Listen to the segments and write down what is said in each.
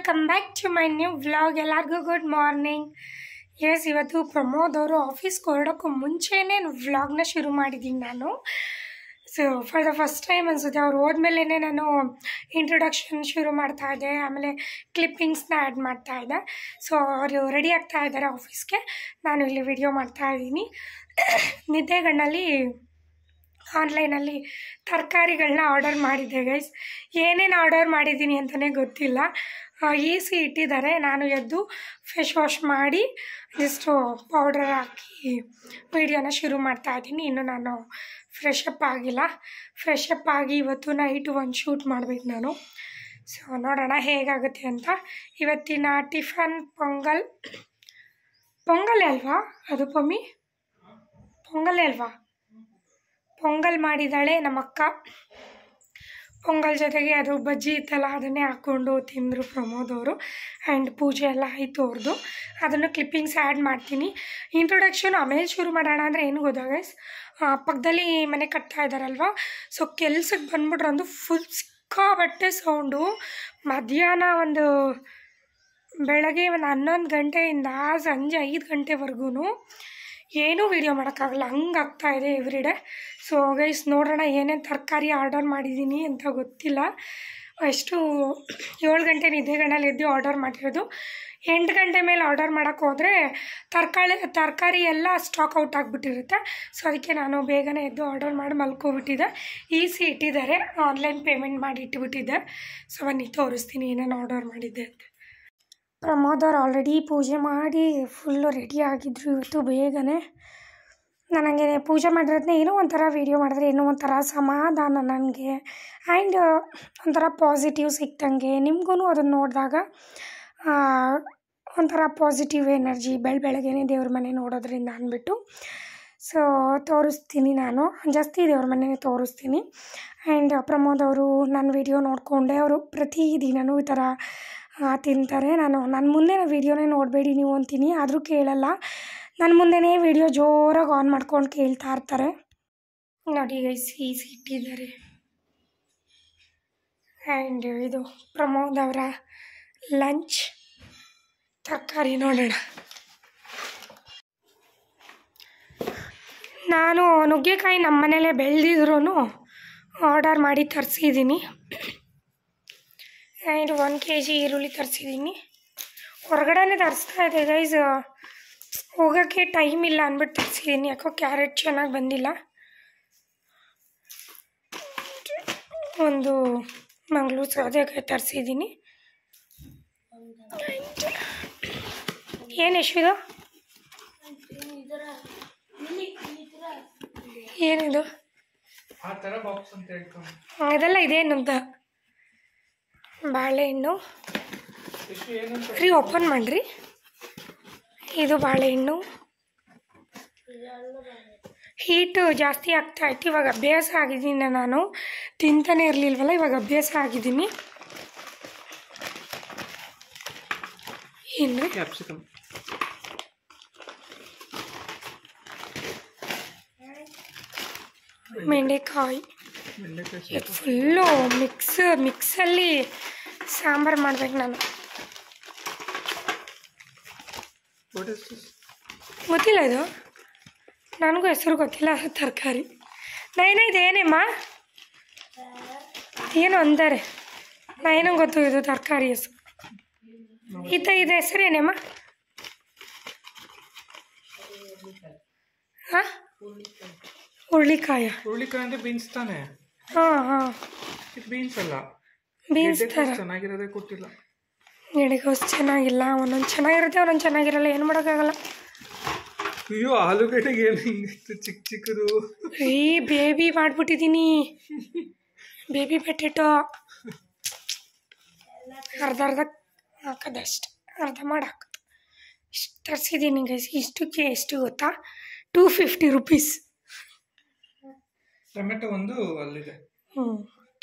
Welcome back to my new vlog. ಎಲ್ಲರಿಗೂ good morning. Yes, ಇವತ್ತು ಪ್ರಮೋದ್ ಅವರು ಆಫೀಸ್ಗೆ ಹೊರಡೋಕ್ಕೂ ಮುಂಚೆನೇ ವ್ಲಾಗ್ನ ಶುರು ಮಾಡಿದ್ದೀನಿ ನಾನು. So for the first time ಅನಿಸುತ್ತೆ ಅವ್ರು ಹೋದ್ಮೇಲೆ ನಾನು ಇಂಟ್ರೊಡಕ್ಷನ್ ಶುರು ಮಾಡ್ತಾಯಿದ್ದೆ, ಆಮೇಲೆ ಕ್ಲಿಪ್ಪಿಂಗ್ಸ್ನ ಆ್ಯಡ್ ಮಾಡ್ತಾಯಿದ್ದೆ. ಸೊ ಅವರು ರೆಡಿ ಆಗ್ತಾ ಇದ್ದಾರೆ ಆಫೀಸ್ಗೆ, ನಾನು ಇಲ್ಲಿ ವಿಡಿಯೋ ಮಾಡ್ತಾಯಿದ್ದೀನಿ. ನಿದ್ದೆಗಣ್ಣಲ್ಲಿ ಆನ್ಲೈನಲ್ಲಿ ತರಕಾರಿಗಳನ್ನ ಆರ್ಡರ್ ಮಾಡಿದ್ದೆ ಗೈಸ್. ಏನೇನು ಆರ್ಡರ್ ಮಾಡಿದ್ದೀನಿ ಅಂತಲೇ ಗೊತ್ತಿಲ್ಲ. ಈಸಿ ಇಟ್ಟಿದ್ದಾರೆ. ನಾನು ಎದ್ದು ಫೇಸ್ ವಾಶ್ ಮಾಡಿ ಜಸ್ಟು ಪೌಡರ್ ಹಾಕಿ ವಿಡಿಯೋನ ಶುರು ಮಾಡ್ತಾಯಿದ್ದೀನಿ. ಇನ್ನು ನಾನು ಫ್ರೆಶ್ ಅಪ್ ಆಗಿಲ್ಲ. ಫ್ರೆಶ್ ಅಪ್ ಆಗಿ ಇವತ್ತು ನೈಟು ಒಂದು ಶೂಟ್ ಮಾಡಬೇಕು ನಾನು. ಸೊ ನೋಡೋಣ ಹೇಗಾಗುತ್ತೆ ಅಂತ. ಇವತ್ತಿನ ಟಿಫನ್ ಪೊಂಗಲ್ ಅಲ್ವಾ ಅದು ಪಮ್ಮಿ? ಪೊಂಗಲೇ ಅಲ್ವಾ? ಪೊಂಗಲ್ ಮಾಡಿದ್ದಾಳೆ ನಮ್ಮಕ್ಕ. ಪೊಂಗಲ್ ಜೊತೆಗೆ ಅದು ಬಜ್ಜಿ ಇತ್ತಲ್ಲ, ಅದನ್ನೇ ಹಾಕ್ಕೊಂಡು ತಿಂದರು ಪ್ರಮೋದ್ ಅವರು. ಆ್ಯಂಡ್ ಪೂಜೆ ಎಲ್ಲ ಆಯಿತು ಅವ್ರದ್ದು. ಅದನ್ನು ಕ್ಲಿಪ್ಪಿಂಗ್ಸ್ ಆ್ಯಡ್ ಮಾಡ್ತೀನಿ. ಇಂಟ್ರೊಡಕ್ಷನ್ ಆಮೇಲೆ ಶುರು ಮಾಡೋಣ ಅಂದರೆ ಏನು ಗೊತ್ತಾ ಗೈಸ್, ಪಕ್ಕದಲ್ಲಿ ಮನೆ ಕಟ್ತಾ ಇದ್ದಾರಲ್ವ, ಸೊ ಕೆಲ್ಸಕ್ಕೆ ಬಂದ್ಬಿಟ್ರೆ ಒಂದು ಫುಲ್ ಸಿಕ್ಕಾಬಟ್ಟೆ ಸೌಂಡು. ಮಧ್ಯಾಹ್ನ ಬೆಳಗ್ಗೆ 11 ಗಂಟೆಯಿಂದ ಸಂಜೆ 5 ಗಂಟೆವರೆಗೂ ಏನೂ ವೀಡಿಯೋ ಮಾಡೋಕ್ಕಾಗಲ್ಲ, ಹಂಗೆ ಆಗ್ತಾಯಿದೆ ಎವ್ರಿಡೇ. ಸೊ ಗೈಸ್ ನೋಡೋಣ ಏನೇನು ತರಕಾರಿ ಆರ್ಡರ್ ಮಾಡಿದ್ದೀನಿ ಅಂತ ಗೊತ್ತಿಲ್ಲ. 7 ಗಂಟೆ ನಿದ್ದೆಗಣ್ಣಲ್ಲಿ ಎದ್ದು ಆರ್ಡರ್ ಮಾಡಿರೋದು. 8 ಗಂಟೆ ಮೇಲೆ ಆರ್ಡರ್ ಮಾಡೋಕ್ಕೆ ಹೋದರೆ ತರಕಾರಿ ಎಲ್ಲ ಸ್ಟಾಕ್ ಔಟ್ ಆಗಿಬಿಟ್ಟಿರುತ್ತೆ. ಸೊ ಅದಕ್ಕೆ ನಾನು ಬೇಗನೆ ಎದ್ದು ಆರ್ಡರ್ ಮಾಡಿ ಮಲ್ಕೊಬಿಟ್ಟಿದ್ದೆ. ಈಸಿ ಇಟ್ಟಿದ್ದಾರೆ, ಆನ್ಲೈನ್ ಪೇಮೆಂಟ್ ಮಾಡಿ ಇಟ್ಬಿಟ್ಟಿದ್ದೆ. ಸೊ ಬನ್ನಿ ತೋರಿಸ್ತೀನಿ ಏನೇನು ಆರ್ಡರ್ ಮಾಡಿದ್ದೆ ಅಂತ. ಪ್ರಮೋದ್ ಅವ್ರು ಆಲ್ರೆಡಿ ಪೂಜೆ ಮಾಡಿ ಫುಲ್ಲು ರೆಡಿ ಆಗಿದ್ದರು ಇವತ್ತು ಬೇಗನೆ. ನನಗೆ ಪೂಜೆ ಮಾಡಿರೋದನ್ನೇ ಏನೋ ಒಂಥರ ವೀಡಿಯೋ ಮಾಡಿದ್ರೆ ಏನೋ ಒಂಥರ ಸಮಾಧಾನ ನನಗೆ. ಆ್ಯಂಡ್ ಒಂಥರ ಪಾಸಿಟಿವ್ ಸಿಕ್ತಂಗೆ. ನಿಮಗೂ ಅದನ್ನು ನೋಡಿದಾಗ ಒಂಥರ ಪಾಸಿಟಿವ್ ಎನರ್ಜಿ ಬೆಳಗ್ಗೆನೇ ದೇವ್ರ ಮನೆ ನೋಡೋದ್ರಿಂದ ಅಂದ್ಬಿಟ್ಟು. ಸೊ ತೋರಿಸ್ತೀನಿ ನಾನು, ಜಾಸ್ತಿ ದೇವ್ರ ಮನೆಯೇ ತೋರಿಸ್ತೀನಿ. ಆ್ಯಂಡ್ ಪ್ರಮೋದ್ ಅವರು ನನ್ನ ವೀಡಿಯೋ ನೋಡಿಕೊಂಡೆ ಅವರು ಪ್ರತಿದಿನವೂ ಈ ಥರ ತಿಂತಾರೆ. ನನ್ನ ಮುಂದೆ ವೀಡಿಯೋನೇ ನೋಡಬೇಡಿ ನೀವು ಅಂತೀನಿ, ಆದರೂ ಕೇಳಲ್ಲ. ನನ್ನ ಮುಂದೆನೇ ವೀಡಿಯೋ ಜೋರಾಗಿ ಆನ್ ಮಾಡ್ಕೊಂಡು ಕೇಳ್ತಾ ಇರ್ತಾರೆ. ನೋಡಿ ಗೈಸ್, ಈಸಿ ಇಟ್ಟಿದ್ದಾರೆ. ಆ್ಯಂಡ್ ಇದು ಪ್ರಮೋದ್ ಅವರ ಲಂಚ್. ತರಕಾರಿ ನೋಡೋಣ. ನಾನು ನುಗ್ಗೆಕಾಯಿ ನಮ್ಮ ಮನೇಲೇ ಬೆಳೆದಿದ್ರೂ ಆರ್ಡರ್ ಮಾಡಿ ತರಿಸಿದ್ದೀನಿ. ಆ್ಯಂಡ್ 1 kg ಈರುಳ್ಳಿ ತರಿಸಿದ್ದೀನಿ. ಹೊರಗಡೆನೇ ತರಿಸ್ತಾ ಇದೆ ಗೈಸ್, ಹೋಗೋಕ್ಕೆ ಟೈಮ್ ಇಲ್ಲ ಅಂದ್ಬಿಟ್ಟು ತರಿಸಿದ್ದೀನಿ. ಯಾಕೋ ಕ್ಯಾರೆಟ್ ಚೆನ್ನಾಗಿ ಬಂದಿಲ್ಲ. ಒಂದು ಮಂಗಳೂರು ಸೌತೆಕಾಯಿ ತರಿಸಿದ್ದೀನಿ. ಏನು ಎಷ್ಟು ಇದು? ಏನಿದು? ಇದೆಲ್ಲ ಇದೇನಂತ? ಬಾಳೆಹಣ್ಣು ರೀ, ಓಪನ್ ಮಾಡಿರಿ. ಇದು ಬಾಳೆಹಣ್ಣು. ಹೀಟು ಜಾಸ್ತಿ ಆಗ್ತಾಯಿತ್ತು. ಇವಾಗ ಅಭ್ಯಾಸ ಆಗಿದ್ದೀನಿ, ನಾನು ತಿಂತಾನೆ ಇರಲಿಲ್ವಲ್ಲ, ಇವಾಗ ಅಭ್ಯಾಸ ಆಗಿದ್ದೀನಿ. ಏನು ಕ್ಯಾಪ್ಸಿಕಮ್, ಬೆಂಡೆಕಾಯಿ. ಫುಲ್ಲು ಮಿಕ್ಸಲ್ಲಿ ಸಾಂಬಾರು ಮಾಡ್ಬೇಕು ನಾನು. ಗೊತ್ತಿಲ್ಲ ಇದು, ನನಗೂ ಹೆಸರು ಗೊತ್ತಿಲ್ಲ. ತರಕಾರಿ ಇದೇನೇಮ್ಮ ಏನು ಅಂತಾರೆ, ಏನೋ ಗೊತ್ತು ಇದು ತರಕಾರಿ ಹೆಸರು. ಇದು ಹೆಸರು ಏನೇಮ್ಮ? ಹಾಂ, ಹುರುಳಿಕಾಯಿ ಅಂದರೆ ಬೀನ್ಸ್ ತಾನೆ? ಹಾಂ, ಬೀನ್ಸ್ ಅಲ್ಲ, ಬೀನ್ಸ್ ಥರ ಚೆನ್ನಾಗಿರೋದೇ ಕೊಟ್ಟಿಲ್ಲ. ಎಡೆಗೋಸು ಚೆನ್ನಾಗಿಲ್ಲ, ಒಂದೊಂದು ಚೆನ್ನಾಗಿರುತ್ತೆ, ಒಂದೊಂದು ಚೆನ್ನಾಗಿರಲ್ಲ, ಏನು ಮಾಡೋಕ್ಕಾಗಲ್ಲ. ಅಯ್ಯೋ, ಆಲೂಗಡ್ಡೆಗೆ ಏನು ಹಿಂಗಿತ್ತು ಚಿಕ್ಕದು? ಬೇಬಿ ಮಾಡಿಬಿಟ್ಟಿದ್ದೀನಿ, ಬೇಬಿ ಪೊಟ್ಯಾಟೊ. ಅರ್ಧ ಹಾಕೋದಷ್ಟು, ಅರ್ಧ ಮಾಡಿ ಹಾಕೋದು. ಇಷ್ಟು ತರಿಸಿದ್ದೀನಿ ಗೈಸ್. ಇಷ್ಟಕ್ಕೆ ಎಷ್ಟು ಗೊತ್ತಾ? 250 rupees. ಟೊಮೆಟೊ ಒಂದು ಅಲ್ಲಿದೆ.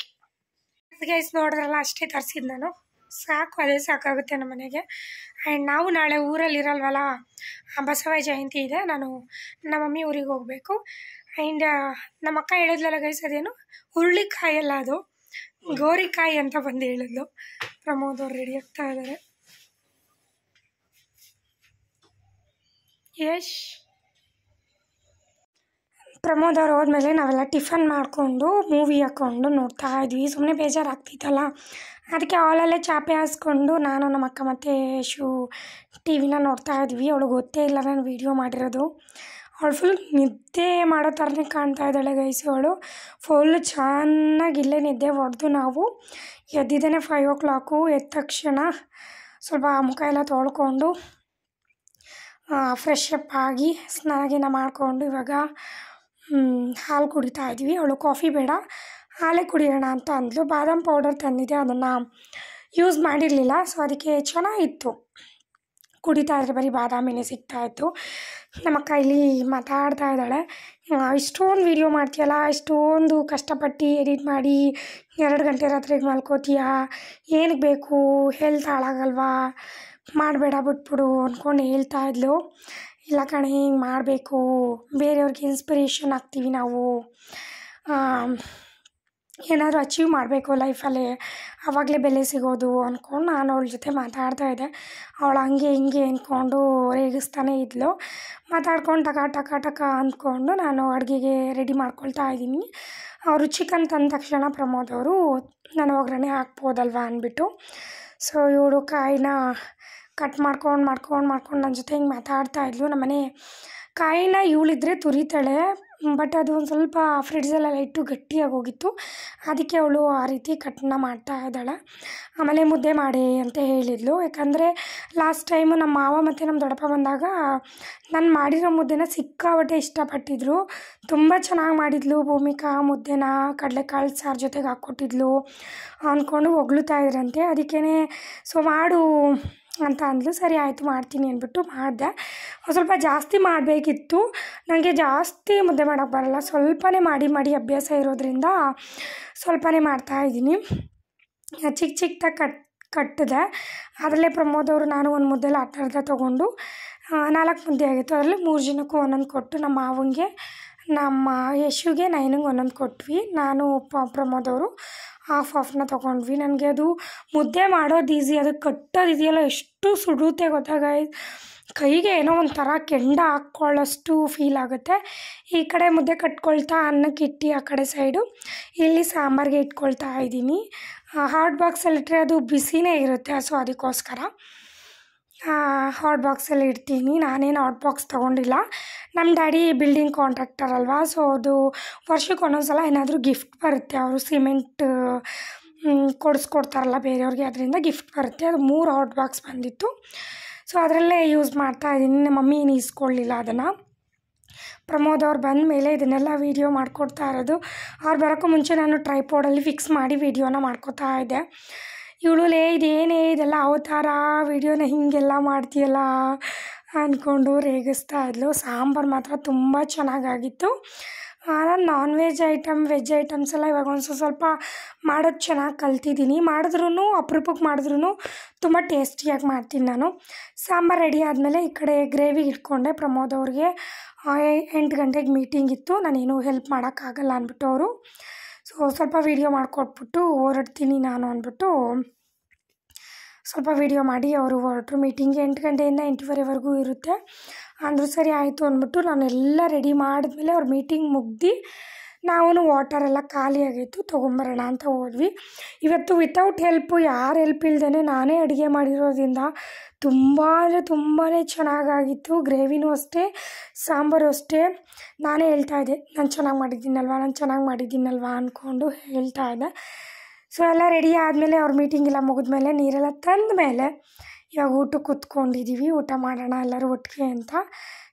ಗೈಸ್ ನೋಡಿದ್ರಲ್ಲ, ಅಷ್ಟೇ ತರಿಸಿದ್ದು ನಾನು. ಸಾಕು, ಅದೇ ಸಾಕಾಗುತ್ತೆ ನಮ್ಮ ಮನೆಗೆ. ಆ್ಯಂಡ್ ನಾವು ನಾಳೆ ಊರಲ್ಲಿರಲ್ವಲ್ಲ, ಬಸವ ಜಯಂತಿ ಇದೆ, ನಾನು ನಮ್ಮ ಮಮ್ಮಿ ಊರಿಗೆ ಹೋಗಬೇಕು. ಆ್ಯಂಡ್ ನಮ್ಮ ಅಕ್ಕ ಹೇಳಿದ್ಲಲ್ಲ ಗೈಸ್, ಅದೇನು ಹುರುಳಿಕಾಯಿ ಅಲ್ಲ, ಅದು ಗೋರಿಕಾಯಿ ಅಂತ ಬಂದು ಹೇಳಿದ್ಲು. ಪ್ರಮೋದ್ ಅವ್ರು ರೆಡಿ ಆಗ್ತಾ ಇದ್ದಾರೆ. ಯಶ್ ಪ್ರಮೋದ್ ಅವ್ರು ಹೋದ್ಮೇಲೆ ನಾವೆಲ್ಲ ಟಿಫನ್ ಮಾಡಿಕೊಂಡು ಮೂವಿ ಹಾಕ್ಕೊಂಡು ನೋಡ್ತಾ ಇದ್ವಿ. ಸುಮ್ಮನೆ ಬೇಜಾರಾಗ್ತಿತ್ತಲ್ಲ, ಅದಕ್ಕೆ ಹಾಲಲ್ಲೇ ಚಾಪೆ ಹಾಸ್ಕೊಂಡು ನಾನು ನಮ್ಮ ಅಕ್ಕ ಮತ್ತು ಯಶು ಟಿ ವಿನ ನೋಡ್ತಾ ಇದ್ವಿ. ಅವಳಿಗೆ ಗೊತ್ತೇ ಇಲ್ಲ ನಾನು ವೀಡಿಯೋ ಮಾಡಿರೋದು. ಅವಳು ಫುಲ್ ನಿದ್ದೆ ಮಾಡೋ ಥರನೇ ಕಾಣ್ತಾ ಇದ್ದಾಳೆ ಗೈಸ್. ಅವಳು ಫುಲ್ ಚೆನ್ನಾಗಿ ಇಲ್ಲೇ ನಿದ್ದೆ ಹೊಡೆದು ನಾವು ಎದ್ದಿದ್ದೇನೆ 5 o'clock. ಎದ್ದ ತಕ್ಷಣ ಸ್ವಲ್ಪ ಮುಖ ಎಲ್ಲ ತೊಳ್ಕೊಂಡು ಫ್ರೆಶ್ ಅಪ್ ಆಗಿ ಸ್ನಾನ ಮಾಡಿಕೊಂಡು ಇವಾಗ ಹಾಲು ಕುಡಿತಾ ಇದ್ವಿ. ಅವಳು ಕಾಫಿ ಬೇಡ ಹಾಲೇ ಕುಡಿಯೋಣ ಅಂತ ಅಂದ್ಲು. ಬಾದಾಮ್ ಪೌಡರ್ ತಂದಿದ್ದೆ, ಅದನ್ನು ಯೂಸ್ ಮಾಡಿರಲಿಲ್ಲ. ಸೊ ಅದಕ್ಕೆ ಚೆನ್ನಾಗಿತ್ತು, ಕುಡಿತಾ ಇದ್ರೆ ಬರೀ ಬಾದಾಮಿನೇ ಸಿಗ್ತಾಯಿತ್ತು. ನಮ್ಮ ಅಕ್ಕ ಇಲ್ಲಿ ಮಾತಾಡ್ತಾ ಇದ್ದಾಳೆ, ಇಷ್ಟೊಂದು ವೀಡಿಯೋ ಮಾಡ್ತೀಯಲ್ಲ, ಇಷ್ಟೊಂದು ಕಷ್ಟಪಟ್ಟು ಎಡಿಟ್ ಮಾಡಿ 2 ಗಂಟೆ ರಾತ್ರಿಗೆ ಮಲ್ಕೋತೀಯ, ಏನಕ್ಕೆ ಬೇಕು, ಹೆಲ್ತ್ ಹಾಳಾಗಲ್ವಾ, ಮಾಡಬೇಡ ಬಿಟ್ಬಿಡು ಅಂದ್ಕೊಂಡು ಹೇಳ್ತಾ ಇದ್ಲು. ಇಲ್ಲ ಕಣೆ, ಹಿಂಗೆ ಮಾಡಬೇಕು, ಬೇರೆಯವ್ರಿಗೆ ಇನ್ಸ್ಪಿರೇಷನ್ ಆಗ್ತೀವಿ ನಾವು, ಏನಾದರೂ ಅಚೀವ್ ಮಾಡಬೇಕು ಲೈಫಲ್ಲಿ, ಆವಾಗಲೇ ಬೆಲೆ ಸಿಗೋದು ಅಂದ್ಕೊಂಡು ನಾನು ಅವಳ ಜೊತೆ ಮಾತಾಡ್ತಾ ಇದ್ದೆ. ಅವಳು ಹಂಗೆ ಹಿಂಗೆ ಅಂದ್ಕೊಂಡು ರೇಗಿಸ್ತಾನೇ ಇದ್ಲು. ಮಾತಾಡ್ಕೊಂಡು ಟಕ ಅಂದ್ಕೊಂಡು ನಾನು ಅಡುಗೆಗೆ ರೆಡಿ ಮಾಡ್ಕೊಳ್ತಾ ಇದ್ದೀನಿ. ಅವರು ಚಿಕನ್ ತಂದ ತಕ್ಷಣ ಪ್ರಮೋದ್ ಅವರು ನಾನು ಒಗ್ಗರಣೆ ಹಾಕ್ಬೋದಲ್ವ ಅಂದ್ಬಿಟ್ಟು, ಸೊ ಇವಳು ಕಾಯಿನ ಕಟ್ ಮಾಡ್ಕೊಂಡು ನನ್ನ ಜೊತೆ ಹಿಂಗೆ ಮಾತಾಡ್ತಾ ಇದ್ಲು. ನಮ್ಮನೆ ಕಾಯಿನ ಇವಳಿದ್ರೆ ತುರಿತಾಳೆ, ಬಟ್ ಅದು ಒಂದು ಸ್ವಲ್ಪ ಫ್ರಿಡ್ಜಲ್ಲೆಲ್ಲ ಇಟ್ಟು ಗಟ್ಟಿಯಾಗಿ ಹೋಗಿತ್ತು, ಅದಕ್ಕೆ ಅವಳು ಆ ರೀತಿ ಕಟ್ನ ಮಾಡ್ತಾ ಇದ್ದಾಳೆ. ಆಮೇಲೆ ಮುದ್ದೆ ಮಾಡಿ ಅಂತ ಹೇಳಿದ್ಲು. ಯಾಕಂದರೆ ಲಾಸ್ಟ್ ಟೈಮು ನಮ್ಮ ಮಾವ ಮತ್ತು ನಮ್ಮ ದೊಡ್ಡಪ್ಪ ಬಂದಾಗ ನಾನು ಮಾಡಿರೋ ಮುದ್ದೆನ ಸಿಕ್ಕಾಪಟ್ಟೆ ಇಷ್ಟಪಟ್ಟಿದ್ರು. ತುಂಬ ಚೆನ್ನಾಗಿ ಮಾಡಿದ್ಲು ಭೂಮಿಕಾ ಮುದ್ದೆನ, ಕಡಲೆಕಾಳು ಸಾರು ಜೊತೆಗೆ ಹಾಕ್ಕೊಟ್ಟಿದ್ಲು ಅಂದ್ಕೊಂಡು ಹೊಗಳ್ತಾ ಇದ್ರಂತೆ. ಅದಕ್ಕೇ ಸೊ ಮಾಡು ಅಂತ ಅಂದ್ಲು. ಸರಿ ಆಯಿತು ಮಾಡ್ತೀನಿ ಅಂದ್ಬಿಟ್ಟು ಮಾಡಿದೆ. ಸ್ವಲ್ಪ ಜಾಸ್ತಿ ಮಾಡಬೇಕಿತ್ತು, ನನಗೆ ಜಾಸ್ತಿ ಮುದ್ದೆ ಮಾಡೋಕ್ಕೆ ಬರೋಲ್ಲ, ಸ್ವಲ್ಪನೇ ಮಾಡಿ ಅಭ್ಯಾಸ ಇರೋದ್ರಿಂದ ಸ್ವಲ್ಪನೇ ಮಾಡ್ತಾಯಿದ್ದೀನಿ. ಚಿಕ್ಕದಾಗಿ ಕಟ್ಟಿದೆ. ಅದರಲ್ಲೇ ಪ್ರಮೋದ್ ಅವರು ನಾನು ಒಂದು ಮುದ್ದೆಲ್ಲ ಅರ್ಧ ತೊಗೊಂಡು 4 ಮುದ್ದೆ ಆಗಿತ್ತು. ಅದರಲ್ಲಿ 3 ಜನಕ್ಕೂ ಒಂದೊಂದು ಕೊಟ್ಟು, ನಮ್ಮ ಮಾವಂಗೆ, ನಮ್ಮ ಯಶುಗೆ, ನೈನಿಗೆ ಒಂದೊಂದು ಕೊಟ್ವಿ. ನಾನು ಪ್ರಮೋದ್ ಅವರು ಹಾಫ್ನ ತೊಗೊಂಡ್ವಿ. ನನಗೆ ಅದು ಮುದ್ದೆ ಮಾಡೋದು ಈಸಿ, ಅದು ಕಟ್ಟೋದಿದೆಯಲ್ಲ ಎಷ್ಟು ಸುಡುತ್ತೆ ಗೊತ್ತಾಗ, ಕೈಗೆ ಏನೋ ಒಂಥರ ಕೆಂಡ ಹಾಕ್ಕೊಳ್ಳೋಷ್ಟು ಫೀಲ್ ಆಗುತ್ತೆ. ಈ ಕಡೆ ಮುದ್ದೆ ಕಟ್ಕೊಳ್ತಾ ಅನ್ನಕ್ಕೆ ಇಟ್ಟು ಆ ಕಡೆ ಸೈಡು ಇಲ್ಲಿ ಸಾಂಬಾರಿಗೆ ಇಟ್ಕೊಳ್ತಾ ಇದ್ದೀನಿ. ಹಾಟ್ ಬಾಕ್ಸಲ್ಲಿಟ್ಟರೆ ಅದು ಬಿಸಿನೇ ಇರುತ್ತೆ, ಸೊ ಅದಕ್ಕೋಸ್ಕರ ಹಾಟ್ ಬಾಕ್ಸಲ್ಲಿ ಇಡ್ತೀನಿ. ನಾನೇನು ಹಾಟ್ ಬಾಕ್ಸ್ ತೊಗೊಂಡಿಲ್ಲ, ನಮ್ಮ ಡ್ಯಾಡಿ ಬಿಲ್ಡಿಂಗ್ ಕಾಂಟ್ರಾಕ್ಟರ್ ಅಲ್ವಾ, ಸೊ ಅದು ವರ್ಷಕ್ಕೆ ಒಂದೊಂದ್ಸಲ ಏನಾದರೂ ಗಿಫ್ಟ್ ಬರುತ್ತೆ, ಅವರು ಸಿಮೆಂಟ್ ಕೊಡಿಸ್ಕೊಡ್ತಾರಲ್ಲ ಬೇರೆಯವ್ರಿಗೆ, ಅದರಿಂದ ಗಿಫ್ಟ್ ಬರುತ್ತೆ. ಅದು 3 ಹಾಟ್ ಬಾಕ್ಸ್ ಬಂದಿತ್ತು, ಸೊ ಅದರಲ್ಲೇ ಯೂಸ್ ಮಾಡ್ತಾಯಿದ್ದೀನಿ. ನಮ್ಮ ಮಮ್ಮಿ ಏನು ಇಸ್ಕೊಳ್ಳಿಲ್ಲ ಅದನ್ನು. ಪ್ರಮೋದ್ ಅವ್ರು ಬಂದ ಮೇಲೆ ಇದನ್ನೆಲ್ಲ ವೀಡಿಯೋ ಮಾಡ್ಕೊಡ್ತಾ ಇರೋದು. ಅವ್ರು ಬರೋಕ್ಕೂ ಮುಂಚೆ ನಾನು ಟ್ರೈಪೋಡಲ್ಲಿ ಫಿಕ್ಸ್ ಮಾಡಿ ವೀಡಿಯೋನ ಮಾಡ್ಕೋತಾ ಇದ್ದೆ. ಇವಳು ಇದೇನೇ ಇದೆಲ್ಲ ಅವತಾರ ವೀಡಿಯೋನ ಹೀಗೆಲ್ಲ ಮಾಡ್ತೀಯಲ್ಲ ಅಂದ್ಕೊಂಡು ರೇಗಿಸ್ತಾ ಇದ್ಲು. ಸಾಂಬಾರು ಮಾತ್ರ ತುಂಬ ಚೆನ್ನಾಗಾಗಿತ್ತು. ನಾನು ನಾನ್ ವೆಜ್ ವೆಜ್ ಐಟಮ್ಸ್ ಎಲ್ಲ ಇವಾಗ ಒಂದು ಸ್ವಲ್ಪ ಮಾಡೋದು ಚೆನ್ನಾಗಿ ಕಲ್ತಿದ್ದೀನಿ. ಮಾಡಿದ್ರೂ ಅಪರೂಪಕ್ಕೆ ಮಾಡಿದ್ರೂ ತುಂಬ ಟೇಸ್ಟಿಯಾಗಿ ಮಾಡ್ತೀನಿ ನಾನು. ಸಾಂಬಾರು ರೆಡಿ ಆದಮೇಲೆ ಈ ಕಡೆ ಗ್ರೇವಿಗೆ ಇಟ್ಕೊಂಡೆ. ಪ್ರಮೋದ್ ಅವ್ರಿಗೆ 8 ಗಂಟೆಗೆ ಮೀಟಿಂಗ್ ಇತ್ತು, ನಾನೇನು ಹೆಲ್ಪ್ ಮಾಡೋಕ್ಕಾಗಲ್ಲ ಅಂದ್ಬಿಟ್ಟು ಅವರು ಸೊ ಸ್ವಲ್ಪ ವೀಡಿಯೋ ಮಾಡಿಕೊಟ್ಬಿಟ್ಟು ಹೊರಡ್ತೀನಿ ನಾನು ಅಂದ್ಬಿಟ್ಟು ಸ್ವಲ್ಪ ವೀಡಿಯೋ ಮಾಡಿ ಅವರು ಹೊರಟರು. ಮೀಟಿಂಗ್ 8 ಗಂಟೆಯಿಂದ 8:30ವರೆಗೂ ಇರುತ್ತೆ ಅಂದರೂ ಸರಿ ಆಯಿತು ಅಂದ್ಬಿಟ್ಟು ನಾನೆಲ್ಲ ರೆಡಿ ಮಾಡಿದ್ಮೇಲೆ ಅವ್ರ ಮೀಟಿಂಗ್ ಮುಗ್ದು ನಾವು ವಾಟರೆಲ್ಲ ಖಾಲಿಯಾಗಿತ್ತು, ತೊಗೊಂಬರೋಣ ಅಂತ ಹೋದ್ವಿ. ಇವತ್ತು ವಿತೌಟ್ ಹೆಲ್ಪು, ಯಾರು ಹೆಲ್ಪ್ ಇಲ್ದೇ ನಾನೇ ಅಡುಗೆ ಮಾಡಿರೋದ್ರಿಂದ ತುಂಬಾ ಚೆನ್ನಾಗಾಗಿತ್ತು. ಗ್ರೇವಿನೂ ಅಷ್ಟೇ, ಸಾಂಬಾರು ಅಷ್ಟೇ. ನಾನೇ ಹೇಳ್ತಾಯಿದ್ದೆ ನಾನು ಚೆನ್ನಾಗಿ ಮಾಡಿದ್ದೀನಲ್ವ ಅಂದ್ಕೊಂಡು ಹೇಳ್ತಾಯಿದ್ದೆ. ಸೊ ಎಲ್ಲ ರೆಡಿ ಆದಮೇಲೆ ಅವ್ರ ಮೀಟಿಂಗ್ ಎಲ್ಲ ಮುಗಿದ್ಮೇಲೆ ನೀರೆಲ್ಲ ತಂದ ಮೇಲೆ ಇವಾಗ ಊಟಕ್ಕೆ ಕೂತ್ಕೊಂಡಿದ್ದೀವಿ, ಊಟ ಮಾಡೋಣ ಎಲ್ಲರೂ ಒಟ್ಟಿಗೆ ಅಂತ.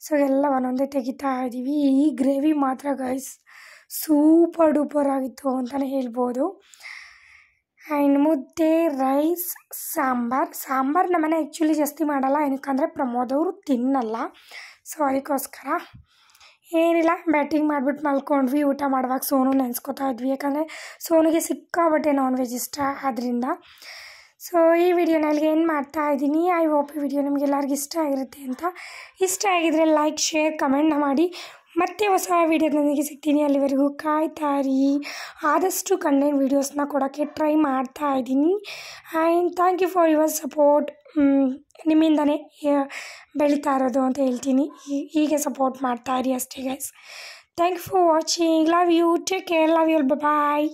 ಸೊ ಎಲ್ಲ ಒಂದೊಂದೇ ತೆಗಿತಾ ಇದ್ದೀವಿ. ಈ ಗ್ರೇವಿ ಮಾತ್ರ ಗೈಸ್ ಸೂಪರ್ ಡೂಪರ್ ಆಗಿತ್ತು ಅಂತಲೇ ಹೇಳ್ಬೋದು. ಆ್ಯಂಡ್ ಮುದ್ದೆ, ರೈಸ್, ಸಾಂಬಾರು ನಮ್ಮನೆ ಆ್ಯಕ್ಚುಲಿ ಜಾಸ್ತಿ ಮಾಡಲ್ಲ, ಏನಕ್ಕಂದರೆ ಪ್ರಮೋದ್ ಅವರು ತಿನ್ನಲ್ಲ, ಸೊ ಅದಕ್ಕೋಸ್ಕರ ಏನಿಲ್ಲ ಬ್ಯಾಟಿಂಗ್ ಮಾಡಿಬಿಟ್ಟು ಮಲ್ಕೊಂಡ್ವಿ. ಊಟ ಮಾಡುವಾಗ ಸೋನು ನೆನೆಸ್ಕೊತಾ ಇದ್ವಿ, ಯಾಕಂದರೆ ಸೋನಿಗೆ ಸಿಕ್ಕಾಬಟ್ಟೆ ನಾನ್ ವೆಜ್ ಇಷ್ಟ ಆದ್ದರಿಂದ. ಸೊ ಈ ವಿಡಿಯೋನ ಅಲ್ಲಿಗೆ ಏನು ಮಾಡ್ತಾಯಿದ್ದೀನಿ. ಐ ಹೋಪ್ ಈ ವಿಡಿಯೋ ನಿಮಗೆಲ್ಲರಿಗೂ ಇಷ್ಟ ಆಗಿರುತ್ತೆ ಅಂತ. ಇಷ್ಟ ಆಗಿದರೆ ಲೈಕ್, ಶೇರ್, ಕಮೆಂಟ್ನ ಮಾಡಿ. ಮತ್ತೆ ಹೊಸ ವೀಡಿಯೋದೊಂದಿಗೆ ಸಿಗ್ತೀನಿ. ಅಲ್ಲಿವರೆಗೂ ಕಾಯ್ತಾರಿ. ಆದಷ್ಟು ಕಂಟೆಂಟ್ ವೀಡಿಯೋಸ್ನ ಕೊಡೋಕ್ಕೆ ಟ್ರೈ ಮಾಡ್ತಾ ಇದ್ದೀನಿ. And thank you for your support. ನಿಮ್ಮಿಂದನೇ ಬೆಳೀತಾ ಇರೋದು ಅಂತ ಹೇಳ್ತೀನಿ. ಹೀಗೆ ಸಪೋರ್ಟ್ ಮಾಡ್ತಾ ಇರಿ ಅಷ್ಟೇ guys. Thank you for watching. Love you. Take care. Love you. Bye.